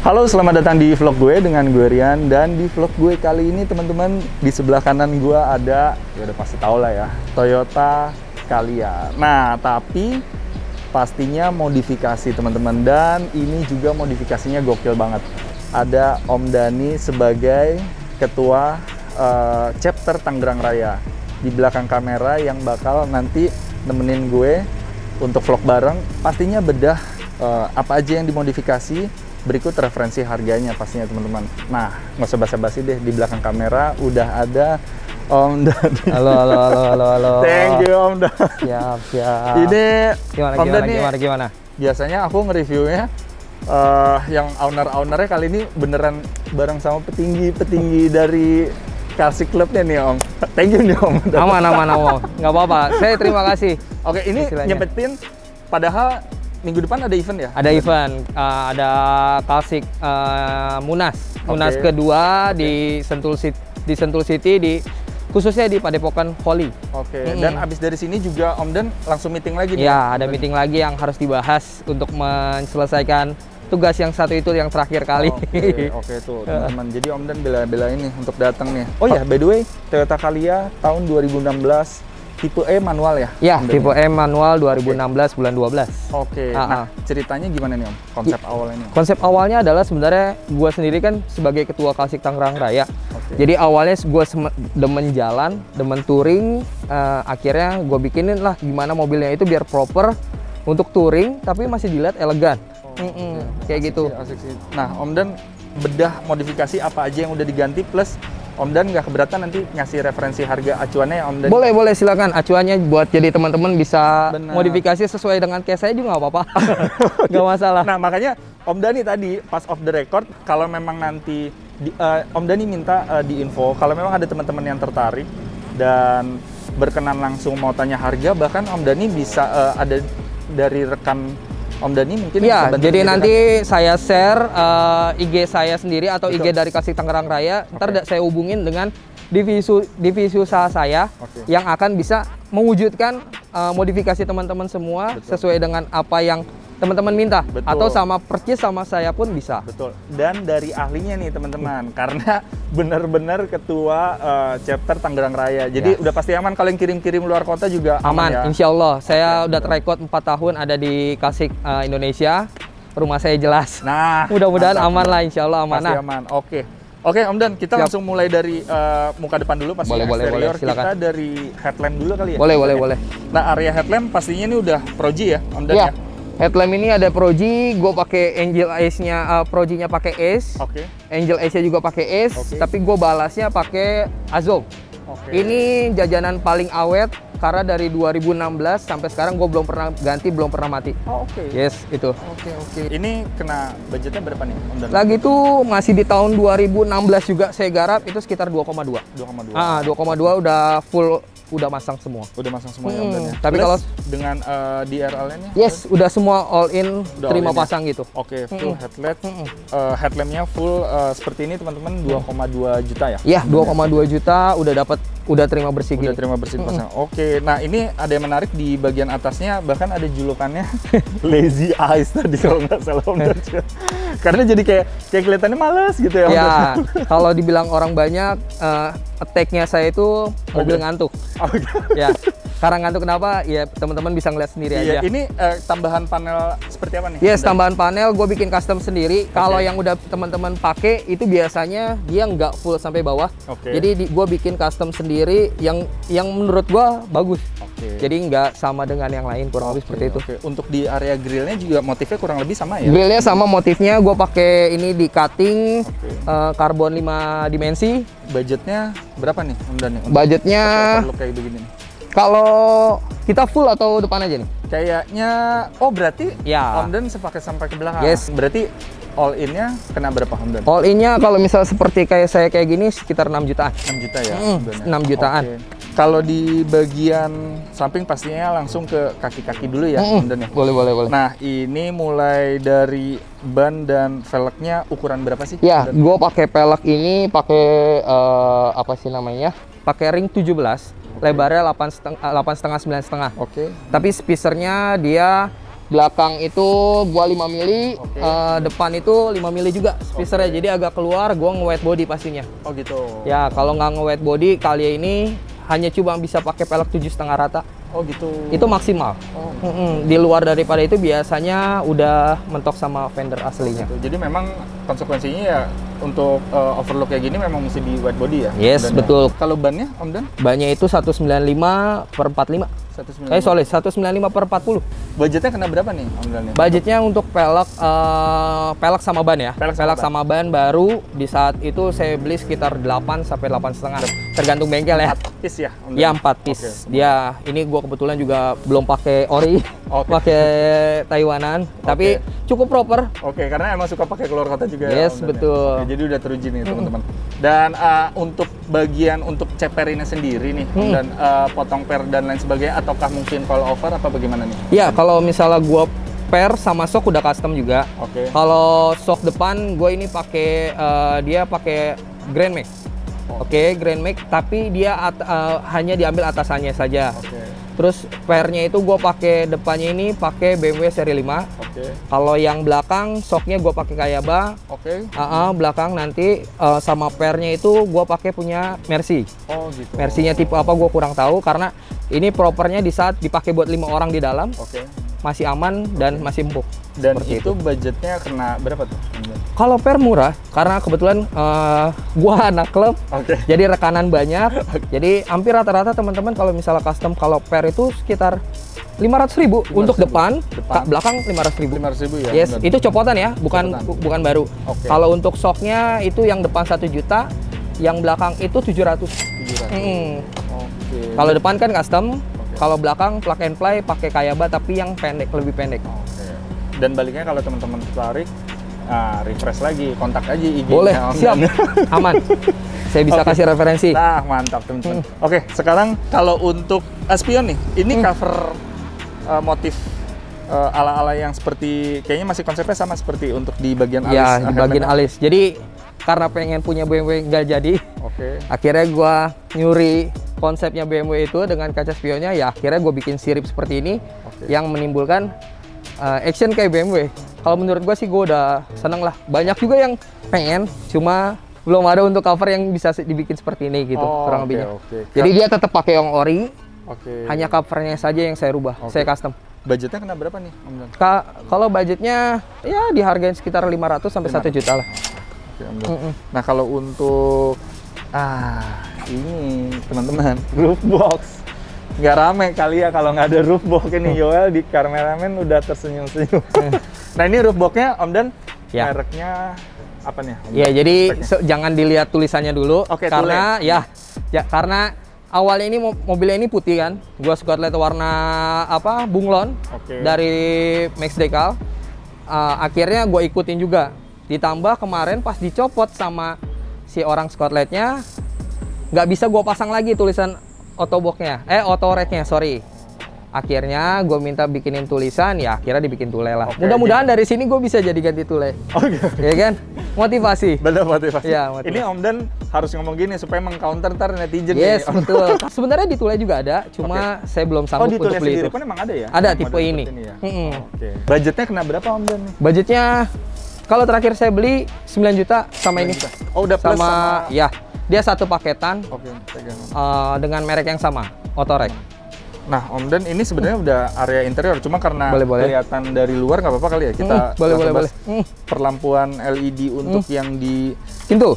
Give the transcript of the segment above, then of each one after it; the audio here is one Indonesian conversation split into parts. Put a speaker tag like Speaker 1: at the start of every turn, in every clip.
Speaker 1: Halo, selamat datang di vlog gue dengan gue Rian. Dan di vlog gue kali ini teman-teman, di sebelah kanan gue ada, ya udah pasti tau lah ya, Toyota Calya. Nah, tapi pastinya modifikasi teman-teman, dan ini juga modifikasinya gokil banget. Ada Om Dhani sebagai ketua chapter Tangerang Raya di belakang kamera yang bakal nanti nemenin gue untuk vlog bareng. Pastinya bedah apa aja yang dimodifikasi. Berikut referensi harganya pastinya teman-teman. Nah, nggak usah basa-basi deh, di belakang kamera udah ada Om Dhani.
Speaker 2: Halo.
Speaker 1: Thank you Om Dhani.
Speaker 2: Siap.
Speaker 1: Ini Om Dhani,
Speaker 2: Gimana?
Speaker 1: biasanya aku nge-reviewnya yang owner-ownernya, kali ini beneran bareng sama petinggi dari Kalsik Clubnya nih Om. Thank you nih Om.
Speaker 2: Aman. Nggak apa-apa. Saya terima kasih.
Speaker 1: Oke, ini
Speaker 2: Istilahnya.
Speaker 1: nyempetin padahal minggu depan ada event ya?
Speaker 2: Ada event, ada Kalsik Munas kedua di Sentul City, khususnya di Padepokan Volley.
Speaker 1: Oke. Dan abis dari sini juga Om Dan langsung meeting lagi nih?
Speaker 2: Ya, ada meeting lagi yang harus dibahas untuk menyelesaikan tugas yang satu itu yang terakhir kali.
Speaker 1: Oke tuh teman-teman. Jadi Om Dan bela-bela ini untuk datang nih. Oh ya, by the way, Toyota Calya tahun 2016. Tipe E manual ya?
Speaker 2: Ya, tipe E manual 2016 bulan 12.
Speaker 1: Oke. Nah, ceritanya gimana nih Om? Konsep awalnya nih?
Speaker 2: Konsep awalnya adalah sebenarnya gue sendiri kan sebagai ketua Kalsik Tangerang Raya. Jadi awalnya gue demen jalan, demen touring. Akhirnya gue bikinin lah gimana mobilnya itu biar proper untuk touring, tapi masih dilihat elegan. Kayak gitu.
Speaker 1: Asik sih. Nah, Om Dan bedah modifikasi apa aja yang udah diganti, plus Om Dan nggak keberatan nanti ngasih referensi harga acuannya ya Om Dan?
Speaker 2: Boleh silakan acuannya buat jadi teman-teman bisa modifikasi sesuai dengan case saya juga nggak apa-apa. Nggak masalah.
Speaker 1: Nah, makanya Om Dhani tadi pas off the record, kalau memang nanti Om Dhani minta diinfo kalau memang ada teman-teman yang tertarik dan berkenan langsung mau tanya harga, bahkan Om Dhani bisa ada dari rekan Om Dhani mungkin
Speaker 2: ya,
Speaker 1: bisa
Speaker 2: jadi nanti saya share IG saya sendiri atau IG dari Kalsik Tangerang Raya. Ntar saya hubungin dengan divisi usaha saya yang akan bisa mewujudkan modifikasi teman-teman semua sesuai dengan apa yang teman-teman minta. Atau sama percis sama saya pun bisa.
Speaker 1: Betul. Dan dari ahlinya nih teman-teman, karena benar-benar ketua chapter Tangerang Raya. Jadi udah pasti aman. Kalau yang kirim-kirim luar kota juga aman ya?
Speaker 2: Insya Allah. Saya udah record 4 tahun ada di Kalsik Indonesia. Rumah saya jelas. Nah, mudah-mudahan aman lah, insya Allah amanah.
Speaker 1: Pasti aman. Oke Om Dan, kita langsung mulai dari muka depan dulu pasti.
Speaker 2: Boleh,
Speaker 1: Kita
Speaker 2: silakan.
Speaker 1: dari headlamp dulu kali ya?
Speaker 2: Boleh.
Speaker 1: Nah, area headlamp pastinya ini udah Pro-G ya Om Dan ya?
Speaker 2: Headlamp ini ada Pro-G, gue pakai Angel Ace-nya, Pro-G-nya pakai Ace. Angel Ace-nya juga pakai Ace, tapi gue balasnya pakai Azov. Ini jajanan paling awet karena dari 2016 sampai sekarang gue belum pernah ganti, belum pernah mati. Yes, itu.
Speaker 1: Ini kena budgetnya berapa nih Om Dan?
Speaker 2: Lagi itu masih di tahun 2016 juga saya garap, itu sekitar 2,2. 2,2 udah full. Udah masang semua.
Speaker 1: Udah masang semua ya Om Dan ya?
Speaker 2: Tapi kalau
Speaker 1: dengan DRL-nya?
Speaker 2: Yes, udah semua all in, terima pasang gitu.
Speaker 1: Full headlamp. Headlampnya full seperti ini teman-teman, 2,2 juta ya?
Speaker 2: Iya, 2,2 juta udah dapat udah terima bersih gini.
Speaker 1: Udah terima bersih dipasang. Oke, nah ini ada yang menarik di bagian atasnya, bahkan ada julukannya Lazy Eyes tadi kalau nggak salah Om Dan. Karena jadi kayak kelihatannya males gitu ya Om Dan.
Speaker 2: Ya, kalau dibilang orang banyak, attack-nya saya itu mobil ngantuk. Ya, karena ngantuk kenapa? Ya teman-teman bisa ngeliat sendiri aja.
Speaker 1: Ini tambahan panel seperti apa nih?
Speaker 2: Yes, tambahan panel gue bikin custom sendiri. Kalau yang udah teman-teman pakai itu biasanya dia nggak full sampai bawah. Jadi gue bikin custom sendiri yang menurut gue bagus. Jadi nggak sama dengan yang lain, kurang lebih seperti itu.
Speaker 1: Untuk di area grillnya juga motifnya kurang lebih sama ya?
Speaker 2: Grillnya sama, motifnya gue pakai ini di cutting karbon 5 dimensi.
Speaker 1: Budgetnya berapa nih Om Dan?
Speaker 2: Budgetnya
Speaker 1: kayak begini nih.
Speaker 2: Kalau kita full atau depan aja nih?
Speaker 1: Kayaknya, oh berarti
Speaker 2: ya.
Speaker 1: Om Dan sepaket sampai ke belakang.
Speaker 2: Yes.
Speaker 1: Berarti all in-nya kena berapa Om Dan?
Speaker 2: All in-nya kalau misal seperti kayak saya kayak gini sekitar 6 jutaan.
Speaker 1: 6 juta ya?
Speaker 2: 6 jutaan.
Speaker 1: Kalau di bagian samping pastinya langsung ke kaki-kaki dulu ya Om Dan ya?
Speaker 2: Boleh.
Speaker 1: Nah ini mulai dari ban dan velgnya ukuran berapa sih?
Speaker 2: Ya, gue pakai velg ini pakai apa sih namanya? Pakai ring 17. Lebarnya 8,5 9,5. Tapi spacernya dia belakang itu gua 5 mili, depan itu 5 mili juga spacernya. Jadi agak keluar, gua nge-wet body pastinya.
Speaker 1: Oh gitu.
Speaker 2: Ya, kalau nggak nge-wet body kali ini hanya cuma bisa pakai velg 7,5 rata.
Speaker 1: Oh gitu.
Speaker 2: Itu maksimal. Di luar daripada itu biasanya udah mentok sama fender aslinya.
Speaker 1: Jadi memang konsekuensinya ya untuk overlook kayak gini memang mesti di wet body ya?
Speaker 2: Yes, betul.
Speaker 1: Kalau bannya Om Dan?
Speaker 2: Bannya itu 195/45. 195/40.
Speaker 1: Budgetnya kena berapa nih Om Dan?
Speaker 2: Budgetnya untuk pelek sama ban ya. Pelek sama ban baru di saat itu saya beli sekitar 8 sampai 8,5. Tergantung bengkel ya.
Speaker 1: 4 piece ya Om Dan?
Speaker 2: Ya 4 piece. Dia ini gua kebetulan juga belum pakai ori. Pakai Taiwanan, tapi cukup proper.
Speaker 1: Karena emang suka pakai keluar kota juga.
Speaker 2: Yes,
Speaker 1: ya,
Speaker 2: betul.
Speaker 1: Jadi udah teruji nih teman-teman. Dan untuk bagian untuk ceperinnya sendiri nih, dan potong per dan lain sebagainya, ataukah mungkin call over apa bagaimana nih?
Speaker 2: Ya, kalau misalnya gua per sama shock udah custom juga. Kalau shock depan gue ini pakai dia pakai Grand Max. Grand Max, tapi dia hanya diambil atasannya saja. Terus pernya itu gue pakai depannya ini pakai BMW seri 5. Kalau yang belakang shocknya gue pakai Kayaba. Belakang nanti sama pernya itu gue pakai punya Mercy.
Speaker 1: Gitu.
Speaker 2: Mercy-nya tipe apa gue kurang tahu karena ini propernya di saat dipakai buat 5 orang di dalam. Masih aman dan masih empuk.
Speaker 1: Dan itu budgetnya kena berapa tuh?
Speaker 2: Kalau per murah, karena kebetulan gua anak klub, jadi rekanan banyak. Jadi hampir rata-rata teman-teman kalau misalnya custom kalau per itu sekitar 500.000 untuk depan, belakang 500.000.
Speaker 1: 500.000 ya?
Speaker 2: Yes, itu copotan ya, bukan baru. Kalau untuk shocknya itu yang depan 1 juta, yang belakang itu 700. Kalau depan kan custom. Kalau belakang plug and play pakai Kayaba tapi yang pendek, lebih pendek.
Speaker 1: Dan baliknya kalau teman-teman tertarik, refresh lagi, kontak aja IG.
Speaker 2: Boleh, siap, aman. Saya bisa kasih referensi.
Speaker 1: Nah, mantap teman-teman. Oke, sekarang kalau untuk spion nih, ini cover motif ala-ala yang seperti, kayaknya masih konsepnya sama seperti untuk di bagian alis.
Speaker 2: Ya, di bagian alis. Jadi karena pengen punya BMW nggak jadi, akhirnya gua nyuri konsepnya BMW itu dengan kaca spionnya, ya akhirnya gue bikin sirip seperti ini yang menimbulkan action kayak BMW. Kalau menurut gue sih gue udah seneng lah. Banyak juga yang pengen, cuma belum ada untuk cover yang bisa dibikin seperti ini gitu, kurang lebihnya. Jadi dia tetap pakai yang ori, hanya covernya saja yang saya rubah, saya custom.
Speaker 1: Budgetnya kena berapa nih Om Dan?
Speaker 2: Kalau budgetnya ya dihargain sekitar 500 sampai 1 juta lah.
Speaker 1: Nah kalau untuk ini teman-teman, roof box nggak rame kali ya kalau nggak ada roof box ini. Yoel di kameramen udah tersenyum-senyum. Nah ini roof boxnya Om Dan, mereknya apa nih?
Speaker 2: Ya jadi jangan dilihat tulisannya dulu, karena karena awalnya ini mobilnya ini putih kan, gua Scotlet warna bunglon dari Max Decal. Akhirnya gue ikutin juga, ditambah kemarin pas dicopot sama si orang Scotletnya, nggak bisa gue pasang lagi tulisan Autoreknya, sorry. Akhirnya gue minta bikinin tulisan, ya akhirnya dibikin tule lah. Mudah-mudahan dari sini gue bisa jadi ganti tule. Ya kan? Motivasi.
Speaker 1: Bener, motivasi.
Speaker 2: Ya, motivasi.
Speaker 1: Ini Om Dan harus ngomong gini supaya meng-counter ntar netizen
Speaker 2: Yes,
Speaker 1: nih.
Speaker 2: betul. Sebenarnya di Tule juga ada, cuma saya belum sanggup
Speaker 1: di
Speaker 2: untuk
Speaker 1: Tule
Speaker 2: beli
Speaker 1: sendiri
Speaker 2: itu.
Speaker 1: pun emang ada ya?
Speaker 2: Ada
Speaker 1: Yang
Speaker 2: tipe
Speaker 1: model
Speaker 2: ini.
Speaker 1: seperti ya? Oke. Budgetnya kena berapa Om Dan nih?
Speaker 2: Budgetnya kalau terakhir saya beli 9 juta sama
Speaker 1: 9
Speaker 2: ini.
Speaker 1: juta. Oh, udah plus sama
Speaker 2: ya. Dia satu paketan
Speaker 1: Oke, pegang.
Speaker 2: dengan merek yang sama, Otorek.
Speaker 1: Nah, Om Dan ini sebenarnya udah area interior, cuma karena
Speaker 2: Boleh.
Speaker 1: kelihatan dari luar nggak apa-apa kali ya kita
Speaker 2: boleh.
Speaker 1: bahas perlampuan LED untuk yang di
Speaker 2: Pintu.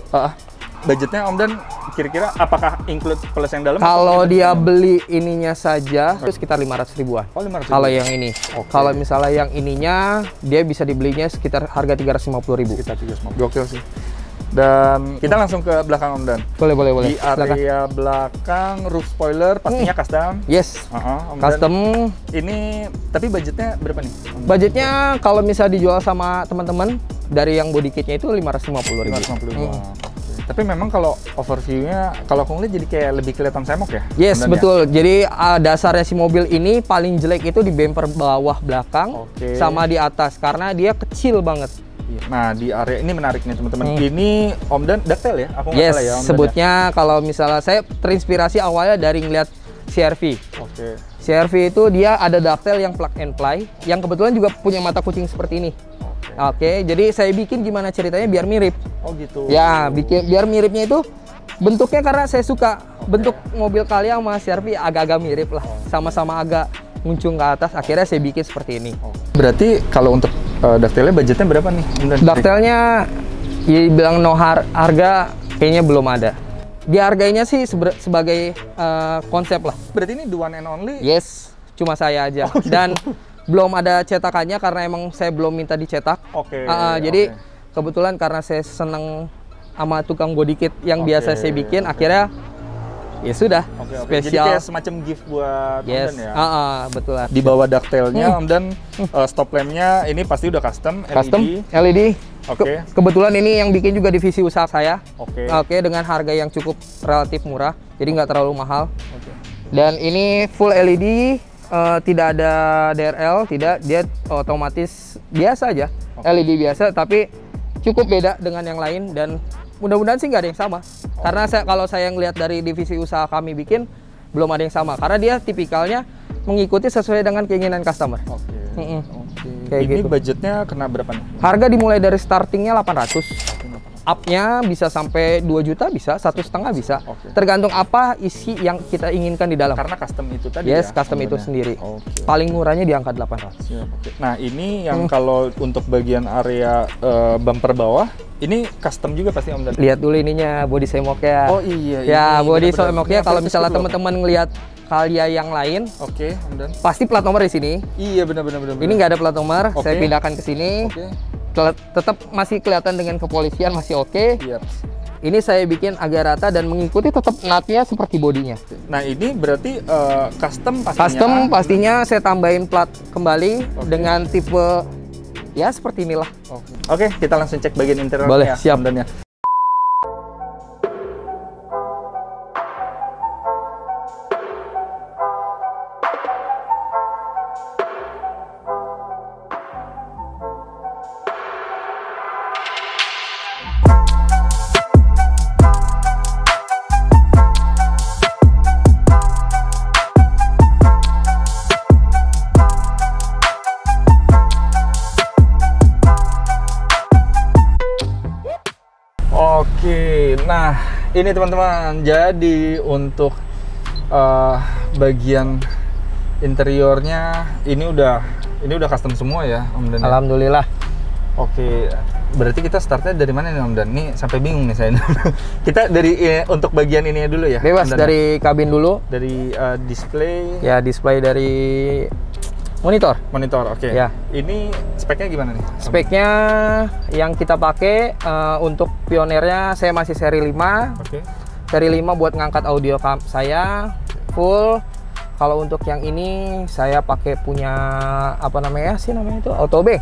Speaker 1: budgetnya Om Dan kira-kira apakah include plus yang dalam?
Speaker 2: Kalau
Speaker 1: atau
Speaker 2: dia
Speaker 1: gitu?
Speaker 2: beli ininya saja itu sekitar 500 ribuan.
Speaker 1: Oh, 500
Speaker 2: Kalau
Speaker 1: ribu.
Speaker 2: yang ini.
Speaker 1: Oke.
Speaker 2: Kalau misalnya yang ininya dia bisa dibelinya sekitar harga 350.000.
Speaker 1: Sekitar 350. Gokil sih. Dan kita langsung ke belakang Om Dan.
Speaker 2: Boleh.
Speaker 1: Di area belakang roof spoiler pastinya custom.
Speaker 2: Yes.
Speaker 1: Om Dan.
Speaker 2: Custom.
Speaker 1: Ini tapi budgetnya berapa nih? Om Dan?
Speaker 2: Budgetnya kalau misalnya dijual sama teman-teman dari yang body kitnya itu 550.000.
Speaker 1: 550 Oke. Tapi memang kalau overview-nya, kalau aku ngeliat jadi kayak lebih kelihatan semok ya?
Speaker 2: Yes,
Speaker 1: Om Dan,
Speaker 2: betul. Jadi dasarnya si mobil ini paling jelek itu di bumper bawah belakang sama di atas karena dia kecil banget.
Speaker 1: Nah, di area ini menarik nih teman-teman. Ini Om Dan detail ya? Aku nggak
Speaker 2: Yes,
Speaker 1: salah ya Om Dan
Speaker 2: sebutnya kalau misalnya saya terinspirasi awalnya dari ngeliat CR-V.
Speaker 1: Oke.
Speaker 2: CR-V itu dia ada detail yang plug and play, yang kebetulan juga punya mata kucing seperti ini. Oke, jadi saya bikin gimana ceritanya biar mirip.
Speaker 1: Oh gitu.
Speaker 2: Ya, biar miripnya itu bentuknya karena saya suka bentuk mobil kalian sama CR-V agak-agak mirip lah, sama-sama agak muncung ke atas. Akhirnya saya bikin seperti ini.
Speaker 1: Berarti kalau untuk detailnya budgetnya berapa nih?
Speaker 2: Detailnya ya bilang harga kayaknya belum ada. Dihargainya sih sebagai konsep lah.
Speaker 1: Berarti ini the one and only?
Speaker 2: Yes, cuma saya aja.
Speaker 1: Oh, gitu.
Speaker 2: Dan belum ada cetakannya karena emang saya belum minta dicetak.
Speaker 1: Oke.
Speaker 2: Jadi kebetulan karena saya seneng sama tukang body kit yang biasa saya bikin, akhirnya ya sudah spesial.
Speaker 1: Jadi kayak semacam gift buat Om Dan ya?
Speaker 2: Betul.
Speaker 1: Di bawah detailnya Om Dan, stop lampnya ini pasti udah custom
Speaker 2: LED.
Speaker 1: Oke.
Speaker 2: Kebetulan ini yang bikin juga divisi usaha saya.
Speaker 1: Oke.
Speaker 2: Dengan harga yang cukup relatif murah, jadi nggak terlalu mahal. Dan ini full LED, tidak ada DRL, dia otomatis biasa aja, LED biasa, tapi cukup beda dengan yang lain dan mudah-mudahan sih nggak ada yang sama. Karena kalau saya ngelihat dari divisi usaha kami bikin, belum ada yang sama. Karena dia tipikalnya mengikuti sesuai dengan keinginan customer. Kayak
Speaker 1: ini
Speaker 2: gitu.
Speaker 1: budgetnya kena berapa nih?
Speaker 2: Harga dimulai dari startingnya 800. Up-nya bisa sampai 2 juta bisa, 1,5 bisa. Tergantung apa isi yang kita inginkan di dalam.
Speaker 1: Karena custom itu tadi
Speaker 2: Yes,
Speaker 1: ya?
Speaker 2: custom itu sendiri. Paling murahnya di angka 800.
Speaker 1: Nah, ini yang kalau untuk bagian area bumper bawah, ini custom juga pasti Om Dan?
Speaker 2: Lihat dulu ininya, body semoknya.
Speaker 1: Oh iya.
Speaker 2: Ya,
Speaker 1: ini
Speaker 2: body
Speaker 1: bener-bener.
Speaker 2: semoknya kalau misalnya teman-teman ngelihat Kalia yang lain,
Speaker 1: Om Dan.
Speaker 2: pasti plat nomor di sini.
Speaker 1: Iya, benar.
Speaker 2: Ini nggak ada plat nomor, saya pindahkan ke sini. Tetap masih kelihatan dengan kepolisian, masih oke. Ini saya bikin agak rata dan mengikuti tetap nutnya seperti bodinya.
Speaker 1: Nah, ini berarti custom pastinya?
Speaker 2: Custom pastinya saya tambahin plat kembali dengan tipe ya seperti inilah.
Speaker 1: Oke, kita langsung cek bagian interiornya.
Speaker 2: Boleh, siap.
Speaker 1: Om Dan ya. Oke, nah ini teman-teman, jadi untuk bagian interiornya ini udah custom semua ya Om Dan?
Speaker 2: Alhamdulillah.
Speaker 1: Oke, berarti kita startnya dari mana nih Om Dan? Nih sampai bingung nih saya. Kita dari untuk bagian ini dulu ya?
Speaker 2: Bebas dari kabin dulu.
Speaker 1: Dari display?
Speaker 2: Ya, display dari monitor.
Speaker 1: Oke.
Speaker 2: Ya.
Speaker 1: Ini speknya gimana nih?
Speaker 2: Speknya yang kita pakai untuk pionernya saya masih seri 5. Seri 5 buat ngangkat audio saya full. Kalau untuk yang ini saya pakai punya apa namanya sih namanya itu Autobay.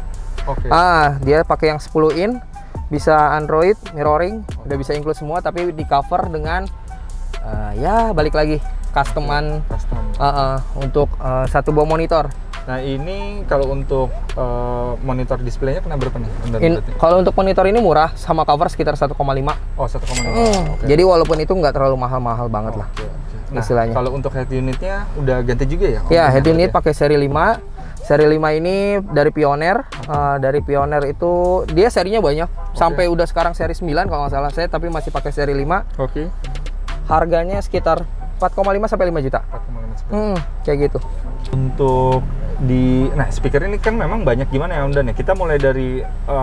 Speaker 2: Dia pakai yang 10 in, bisa Android, mirroring, udah bisa include semua, tapi di cover dengan ya balik lagi customan untuk satu buah monitor.
Speaker 1: Nah ini kalau untuk monitor displaynya kena berapa nih?
Speaker 2: Kalau untuk monitor ini murah, sama cover sekitar 1,5.
Speaker 1: Oh 1,5.
Speaker 2: Okay. Jadi walaupun itu nggak terlalu mahal-mahal banget lah.
Speaker 1: Nah,
Speaker 2: istilahnya.
Speaker 1: Kalau untuk head unitnya udah ganti juga ya?
Speaker 2: Ya, head unit pakai seri 5. Seri 5 ini dari Pioneer. Dari Pioneer itu dia serinya banyak. Sampai udah sekarang seri 9 kalau nggak salah saya, tapi masih pakai seri 5.
Speaker 1: Oke.
Speaker 2: Harganya sekitar 4,5 sampai 5 juta.
Speaker 1: 4,5
Speaker 2: kayak gitu.
Speaker 1: Untuk nah speaker ini kan memang banyak gimana ya Om Dan ya? Kita mulai dari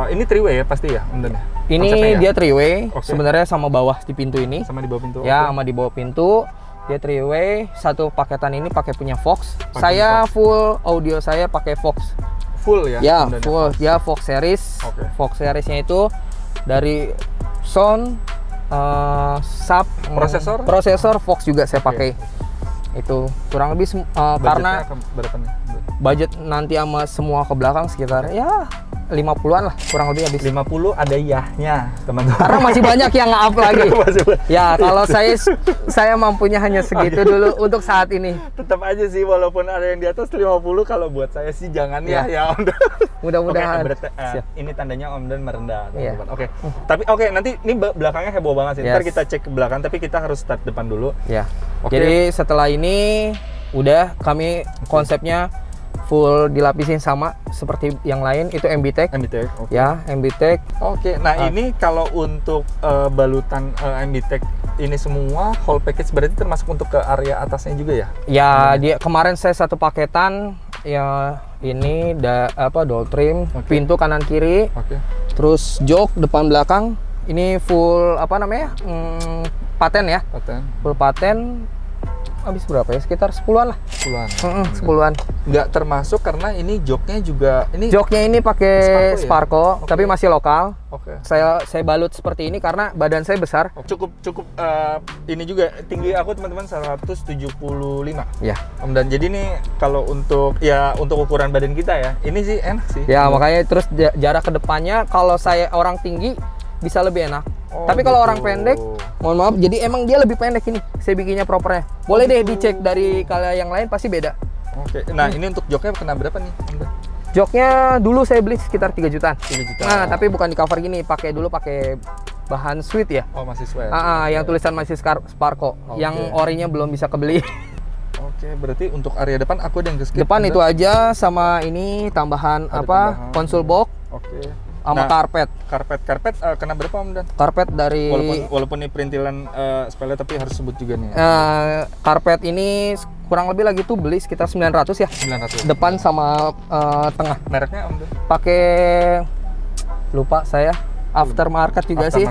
Speaker 1: ini 3-way ya pasti ya Om Dan ya?
Speaker 2: Ini dia 3-way. Sebenarnya sama bawah di pintu ini.
Speaker 1: Sama di bawah pintu.
Speaker 2: Ya, sama di bawah pintu. Dia 3-way, satu paketan ini pakai punya Vox. Saya full audio saya pakai Vox.
Speaker 1: Full ya?
Speaker 2: Ya, full. Ya, Vox series. Vox seriesnya itu dari sound, sub, prosesor Vox juga saya pakai. Itu kurang lebih karena
Speaker 1: berapa nih?
Speaker 2: Budget nanti sama semua ke belakang sekitar ya 50-an lah kurang lebih habis.
Speaker 1: 50 ada yahnya teman-teman.
Speaker 2: Karena masih banyak yang nge-up lagi. Ya kalau saya mampunya hanya segitu dulu untuk saat ini.
Speaker 1: Tetap aja sih walaupun ada yang di atas 50, kalau buat saya sih jangan ya Om Dan.
Speaker 2: Mudah-mudahan.
Speaker 1: Ini tandanya Om Dan merendah teman-teman. Tapi nanti ini belakangnya heboh banget sih. Ntar kita cek ke belakang tapi kita harus start depan dulu.
Speaker 2: Ya. Jadi setelah ini udah kami konsepnya full dilapisin sama seperti yang lain, itu MBTech. Ya, MBTech.
Speaker 1: Nah ini kalau untuk balutan MBTech ini semua whole package berarti termasuk untuk ke area atasnya juga ya?
Speaker 2: Ya, dia kemarin saya satu paketan ya ini dual trim, pintu kanan kiri. Terus jok depan belakang. Ini full paten ya? Full paten. Habis berapa ya? Sekitar 10-an lah. 10-an.
Speaker 1: Nggak termasuk karena ini joknya juga
Speaker 2: joknya ini pakai Sparco, tapi masih lokal. Saya balut seperti ini karena badan saya besar.
Speaker 1: Cukup ini juga tinggi aku teman-teman 175.
Speaker 2: Ya.
Speaker 1: Dan jadi nih kalau untuk ukuran badan kita ya, ini sih enak sih.
Speaker 2: Ya, makanya terus jarak ke depannya kalau saya orang tinggi bisa lebih enak. Tapi kalau orang pendek, mohon maaf, jadi emang dia lebih pendek ini. Saya bikinnya propernya. Boleh deh dicek dari kalian yang lain pasti beda.
Speaker 1: Nah ini untuk joknya kena berapa nih?
Speaker 2: Joknya dulu saya beli sekitar 3 jutaan. Nah, tapi bukan di cover gini, pakai bahan sweet ya.
Speaker 1: Masih sweet.
Speaker 2: Yang tulisan masih Sparco. Yang orinya belum bisa kebeli.
Speaker 1: Berarti untuk area depan aku ada yang skip.
Speaker 2: Depan itu aja sama ini tambahan konsul box. Sama karpet kena berapa Om Dan? Karpet dari
Speaker 1: walaupun ini perintilan sepele tapi harus sebut juga nih.
Speaker 2: Karpet ini kurang lebih lagi tuh beli sekitar 900 ya. 900. Depan sama tengah.
Speaker 1: Mereknya Om Dan?
Speaker 2: Pakai lupa saya. Aftermarket juga sih.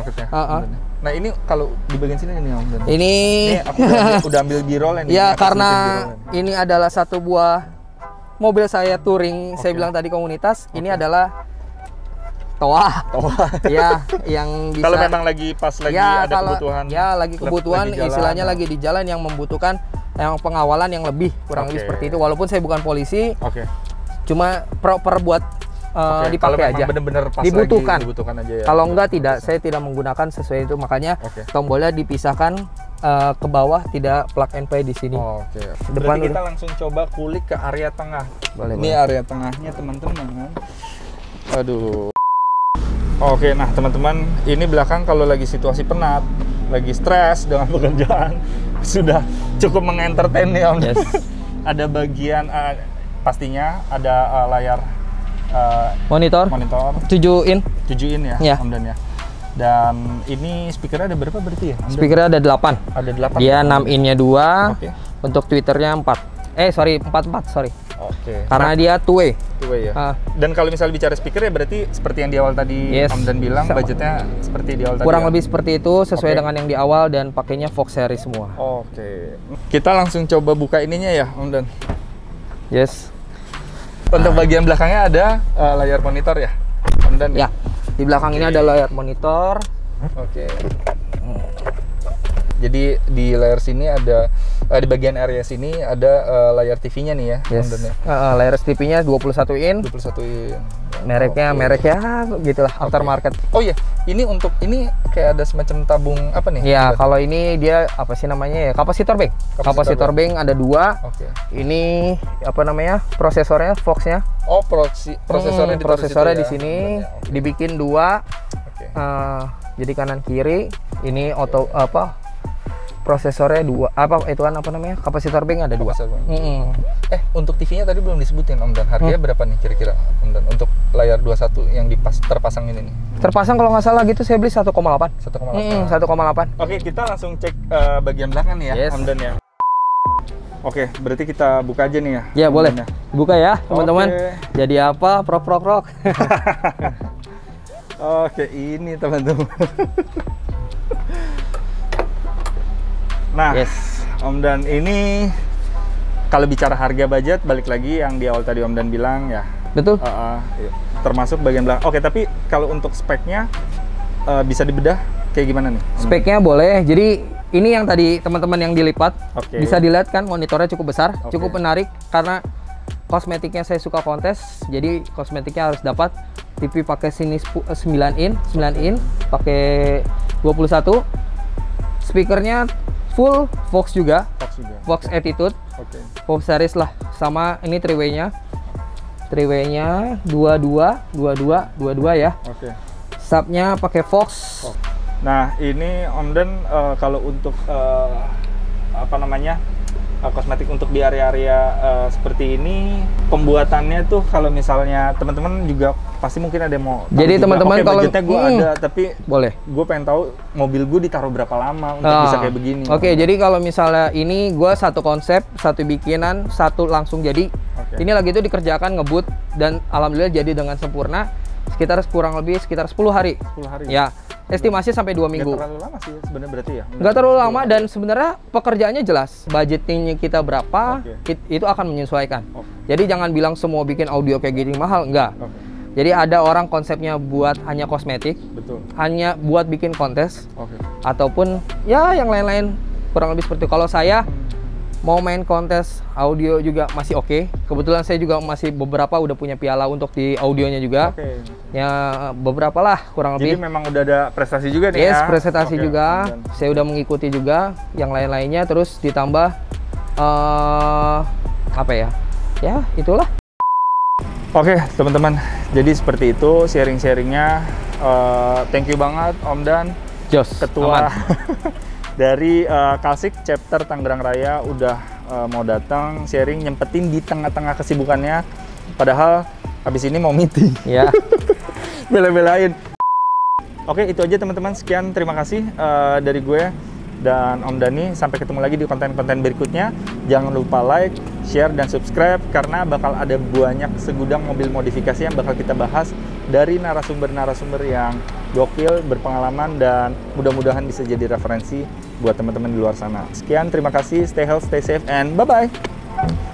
Speaker 1: Nah ini kalau di bagian sini nih Om Dan.
Speaker 2: Ini
Speaker 1: aku udah ambil B-roll ini.
Speaker 2: Ya karena ini adalah satu buah mobil saya touring. Saya bilang tadi komunitas. Ini adalah Toa. Ya, yang bisa.
Speaker 1: Kalau memang lagi ada kebutuhan.
Speaker 2: Ya, lagi kebutuhan, istilahnya lagi di jalan yang membutuhkan pengawalan yang lebih, kurang lebih seperti itu. Walaupun saya bukan polisi. Cuma proper buat dipakai aja.
Speaker 1: Bener-bener pas
Speaker 2: dibutuhkan
Speaker 1: aja ya.
Speaker 2: Kalau enggak saya tidak menggunakan sesuai itu, makanya tombolnya dipisahkan ke bawah, tidak plug and play di sini.
Speaker 1: Berarti kita langsung coba kulik ke area tengah. Ini area tengahnya teman-teman. Aduh. Nah teman-teman, ini belakang kalau lagi situasi penat, lagi stres dengan pekerjaan, sudah cukup mengentertain nih Om. Ada bagian pastinya ada layar
Speaker 2: monitor 7 in
Speaker 1: ya Om Dan ya. Dan ini speakernya ada berapa berarti ya?
Speaker 2: Speakernya ada 8.
Speaker 1: Ada 8.
Speaker 2: Dia 6 in-nya 2. Untuk Twitternya 4. 44, sorry. Karena dia two-way
Speaker 1: ya. Dan kalau misalnya bicara speaker ya berarti seperti yang di awal tadi Om Dan bilang, budgetnya seperti di awal tadi.
Speaker 2: Kurang lebih seperti itu, sesuai dengan yang di awal, dan pakainya Vox series semua.
Speaker 1: Kita langsung coba buka ininya ya Om Dan. Untuk bagian belakangnya ada layar monitor ya Om Dan.
Speaker 2: Ya, di belakang ini ada layar monitor.
Speaker 1: Jadi di layar sini ada di bagian area sini ada layar TV-nya nih ya.
Speaker 2: Layar TV-nya 21 in.
Speaker 1: Mereknya
Speaker 2: Mereknya gitulah, aftermarket.
Speaker 1: Ini untuk ini kayak ada semacam tabung apa nih?
Speaker 2: Ya, kalau ini dia apa sih namanya ya? Kapasitor bank. Kapasitor bank ada 2.
Speaker 1: Oke.
Speaker 2: Ini apa namanya? Prosesornya, Fox-nya.
Speaker 1: Oh, prosesornya
Speaker 2: di sini
Speaker 1: Oke.
Speaker 2: dibikin 2.
Speaker 1: Oke.
Speaker 2: Jadi kanan kiri. Ini auto apa? Prosesornya 2. Apa ituan apa namanya? Kapasitor bank ada 2.
Speaker 1: Untuk TV-nya tadi belum disebutin Om Dan. Harganya berapa nih kira-kira Om Dan untuk layar 21 yang terpasang ini nih?
Speaker 2: Terpasang kalau nggak salah gitu saya beli 1,8.
Speaker 1: 1,8. Oke, kita langsung cek bagian belakang nih ya,
Speaker 2: Yes.
Speaker 1: Om Dan ya. Oke, berarti kita buka aja nih ya.
Speaker 2: Ya, boleh. Buka ya, teman-teman.
Speaker 1: Oke.
Speaker 2: Jadi apa? Prok.
Speaker 1: Oke, ini teman-teman. Nah,
Speaker 2: Yes.
Speaker 1: Om Dan ini kalau bicara harga budget, balik lagi yang di awal tadi Om Dan bilang ya.
Speaker 2: Betul.
Speaker 1: Termasuk bagian belakang. Oke, tapi kalau untuk speknya bisa dibedah kayak gimana nih?
Speaker 2: Speknya boleh. Jadi ini yang tadi teman-teman yang dilipat.
Speaker 1: Oke.
Speaker 2: Bisa dilihat kan monitornya cukup besar,
Speaker 1: Oke.
Speaker 2: cukup menarik karena kosmetiknya saya suka kontes. Jadi kosmetiknya harus dapat. TV pakai sini 9 in, pakai 21. Speakernya full Fox juga. Fox Attitude.
Speaker 1: Oke.
Speaker 2: Fox series lah. Sama ini triway-nya. Triway-nya 22 ya.
Speaker 1: Oke.
Speaker 2: Subnya pakai Fox.
Speaker 1: Nah, ini Om Dan kalau untuk apa namanya? Kosmetik untuk di area-area seperti ini, pembuatannya tuh kalau misalnya teman-teman juga pasti mungkin ada yang mau tahu
Speaker 2: Jadi
Speaker 1: juga,
Speaker 2: teman-teman
Speaker 1: oke,
Speaker 2: kalau
Speaker 1: budgetnya gue ada, tapi
Speaker 2: boleh.
Speaker 1: gue pengen tahu mobil gue ditaruh berapa lama untuk bisa kayak begini.
Speaker 2: Oke, jadi kalau misalnya ini gue satu konsep, satu bikinan, satu langsung jadi.
Speaker 1: Oke.
Speaker 2: Ini lagi itu dikerjakan ngebut dan alhamdulillah jadi dengan sempurna. Sekitar kurang lebih sekitar 10 hari.
Speaker 1: 10 hari.
Speaker 2: Ya, estimasi sampai 2 minggu.
Speaker 1: Nggak terlalu lama sih sebenarnya berarti ya?
Speaker 2: Nggak terlalu lama dan sebenarnya pekerjaannya jelas. Budgetnya kita berapa, itu akan menyesuaikan.
Speaker 1: Oke.
Speaker 2: Jadi jangan bilang semua bikin audio kayak gini mahal, enggak.
Speaker 1: Oke.
Speaker 2: Jadi ada orang konsepnya buat hanya kosmetik,
Speaker 1: Betul.
Speaker 2: hanya buat bikin kontes,
Speaker 1: Oke.
Speaker 2: ataupun ya yang lain-lain kurang lebih seperti itu. Kalau saya mau main kontes audio juga masih oke. Kebetulan saya juga masih beberapa udah punya piala untuk di audionya juga.
Speaker 1: Oke.
Speaker 2: Ya beberapa lah kurang
Speaker 1: Jadi
Speaker 2: lebih.
Speaker 1: memang udah ada prestasi juga nih
Speaker 2: Yes,
Speaker 1: ya?
Speaker 2: presentasi
Speaker 1: Oke.
Speaker 2: juga. Saya udah mengikuti juga yang lain-lainnya, terus ditambah apa ya? Ya, itulah.
Speaker 1: Oke, teman-teman. Jadi seperti itu sharing-sharingnya. Thank you banget Om Dan,
Speaker 2: Jos,
Speaker 1: Ketua
Speaker 2: aman.
Speaker 1: dari Kalsik Chapter Tangerang Raya udah mau datang sharing, nyempetin di tengah-tengah kesibukannya. Padahal habis ini mau meeting.
Speaker 2: Ya.
Speaker 1: Bela-belain. Oke, itu aja teman-teman. Sekian, terima kasih dari gue dan Om Dani. Sampai ketemu lagi di konten-konten berikutnya. Jangan lupa like, share, dan subscribe karena bakal ada banyak segudang mobil modifikasi yang bakal kita bahas dari narasumber-narasumber yang gokil, berpengalaman, dan mudah-mudahan bisa jadi referensi buat teman-teman di luar sana. Sekian, terima kasih. Stay healthy, stay safe, and bye-bye.